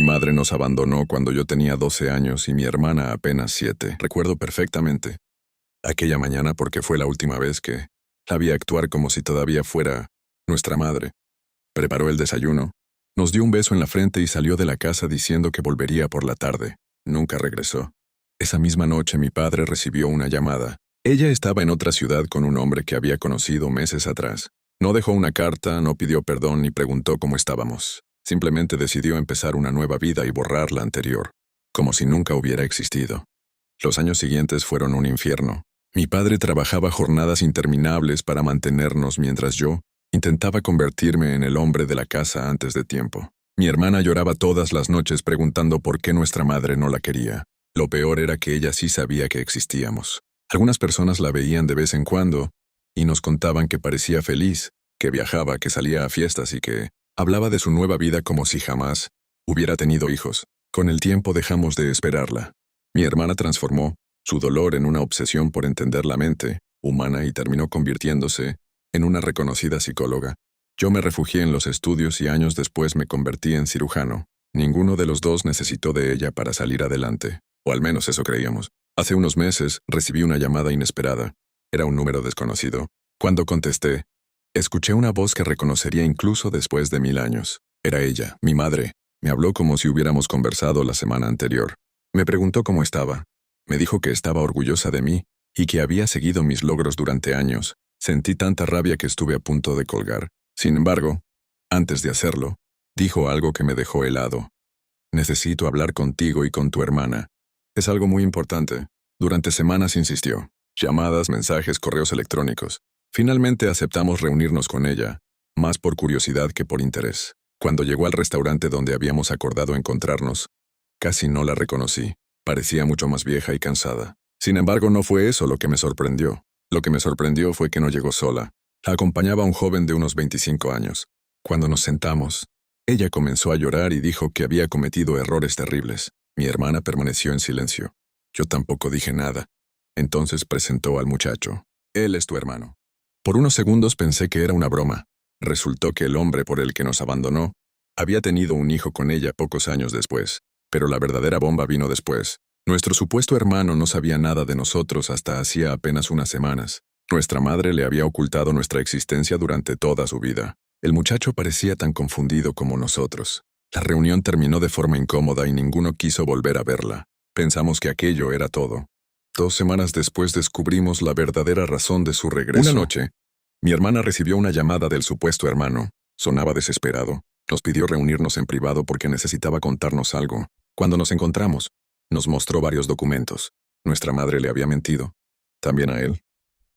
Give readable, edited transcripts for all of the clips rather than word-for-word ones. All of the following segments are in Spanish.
madre nos abandonó cuando yo tenía 12 años y mi hermana apenas 7. Recuerdo perfectamente aquella mañana porque fue la última vez que la vi actuar como si todavía fuera nuestra madre. Preparó el desayuno, nos dio un beso en la frente y salió de la casa diciendo que volvería por la tarde. Nunca regresó. Esa misma noche mi padre recibió una llamada. Ella estaba en otra ciudad con un hombre que había conocido meses atrás. No dejó una carta, no pidió perdón ni preguntó cómo estábamos. Simplemente decidió empezar una nueva vida y borrar la anterior, como si nunca hubiera existido. Los años siguientes fueron un infierno. Mi padre trabajaba jornadas interminables para mantenernos mientras yo intentaba convertirme en el hombre de la casa antes de tiempo. Mi hermana lloraba todas las noches preguntando por qué nuestra madre no la quería. Lo peor era que ella sí sabía que existíamos. Algunas personas la veían de vez en cuando y nos contaban que parecía feliz, que viajaba, que salía a fiestas y que hablaba de su nueva vida como si jamás hubiera tenido hijos. Con el tiempo dejamos de esperarla. Mi hermana transformó su dolor en una obsesión por entender la mente humana y terminó convirtiéndose en una reconocida psicóloga. Yo me refugié en los estudios y años después me convertí en cirujano. Ninguno de los dos necesitó de ella para salir adelante, o al menos eso creíamos. Hace unos meses recibí una llamada inesperada. Era un número desconocido. Cuando contesté, escuché una voz que reconocería incluso después de 1000 años. Era ella, mi madre. Me habló como si hubiéramos conversado la semana anterior. Me preguntó cómo estaba. Me dijo que estaba orgullosa de mí y que había seguido mis logros durante años. Sentí tanta rabia que estuve a punto de colgar. Sin embargo, antes de hacerlo, dijo algo que me dejó helado. Necesito hablar contigo y con tu hermana. Es algo muy importante. Durante semanas insistió. Llamadas, mensajes, correos electrónicos. Finalmente aceptamos reunirnos con ella, más por curiosidad que por interés. Cuando llegó al restaurante donde habíamos acordado encontrarnos, casi no la reconocí. Parecía mucho más vieja y cansada. Sin embargo, no fue eso lo que me sorprendió. Lo que me sorprendió fue que no llegó sola. La acompañaba un joven de unos 25 años. Cuando nos sentamos, ella comenzó a llorar y dijo que había cometido errores terribles. Mi hermana permaneció en silencio. Yo tampoco dije nada. Entonces presentó al muchacho. Él es tu hermano. Por unos segundos pensé que era una broma. Resultó que el hombre por el que nos abandonó había tenido un hijo con ella pocos años después. Pero la verdadera bomba vino después. Nuestro supuesto hermano no sabía nada de nosotros hasta hacía apenas unas semanas. Nuestra madre le había ocultado nuestra existencia durante toda su vida. El muchacho parecía tan confundido como nosotros. La reunión terminó de forma incómoda y ninguno quiso volver a verla. Pensamos que aquello era todo. 2 semanas después descubrimos la verdadera razón de su regreso. Una noche, mi hermana recibió una llamada del supuesto hermano. Sonaba desesperado. Nos pidió reunirnos en privado porque necesitaba contarnos algo. Cuando nos encontramos, nos mostró varios documentos. Nuestra madre le había mentido. También a él.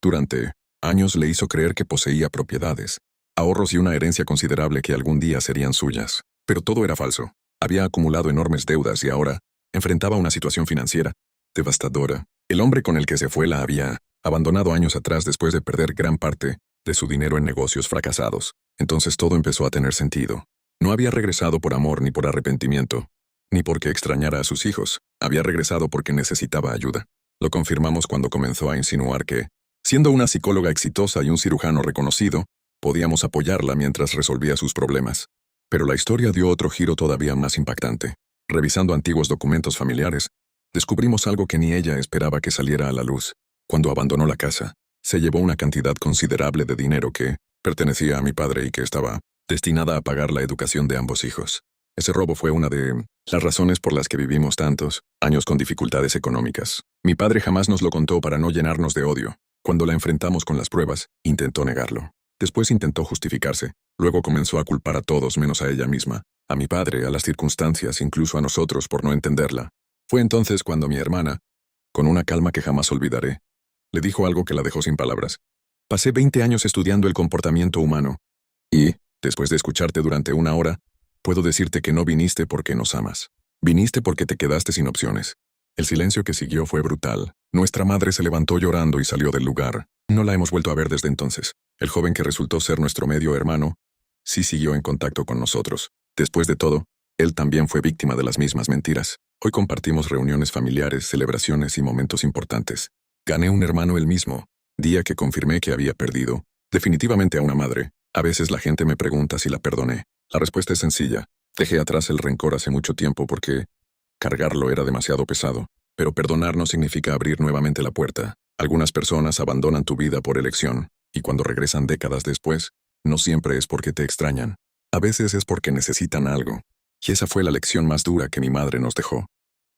Durante años le hizo creer que poseía propiedades, ahorros y una herencia considerable que algún día serían suyas. Pero todo era falso. Había acumulado enormes deudas y ahora enfrentaba una situación financiera devastadora. El hombre con el que se fue la había abandonado años atrás después de perder gran parte de su dinero en negocios fracasados. Entonces todo empezó a tener sentido. No había regresado por amor ni por arrepentimiento, ni porque extrañara a sus hijos. Había regresado porque necesitaba ayuda. Lo confirmamos cuando comenzó a insinuar que, siendo una psicóloga exitosa y un cirujano reconocido, podíamos apoyarla mientras resolvía sus problemas. Pero la historia dio otro giro todavía más impactante. Revisando antiguos documentos familiares, descubrimos algo que ni ella esperaba que saliera a la luz. Cuando abandonó la casa, se llevó una cantidad considerable de dinero que pertenecía a mi padre y que estaba destinada a pagar la educación de ambos hijos. Ese robo fue una de las razones por las que vivimos tantos años con dificultades económicas. Mi padre jamás nos lo contó para no llenarnos de odio. Cuando la enfrentamos con las pruebas, intentó negarlo. Después intentó justificarse. Luego comenzó a culpar a todos menos a ella misma, a mi padre, a las circunstancias, incluso a nosotros por no entenderla. Fue entonces cuando mi hermana, con una calma que jamás olvidaré, le dijo algo que la dejó sin palabras. Pasé 20 años estudiando el comportamiento humano. Y, después de escucharte durante 1 hora, puedo decirte que no viniste porque nos amas. Viniste porque te quedaste sin opciones. El silencio que siguió fue brutal. Nuestra madre se levantó llorando y salió del lugar. No la hemos vuelto a ver desde entonces. El joven que resultó ser nuestro medio hermano sí siguió en contacto con nosotros. Después de todo, él también fue víctima de las mismas mentiras. Hoy compartimos reuniones familiares, celebraciones y momentos importantes. Gané un hermano el mismo día que confirmé que había perdido definitivamente a una madre. A veces la gente me pregunta si la perdoné. La respuesta es sencilla. Dejé atrás el rencor hace mucho tiempo porque cargarlo era demasiado pesado. Pero perdonar no significa abrir nuevamente la puerta. Algunas personas abandonan tu vida por elección, y cuando regresan décadas después, no siempre es porque te extrañan. A veces es porque necesitan algo. Y esa fue la lección más dura que mi madre nos dejó.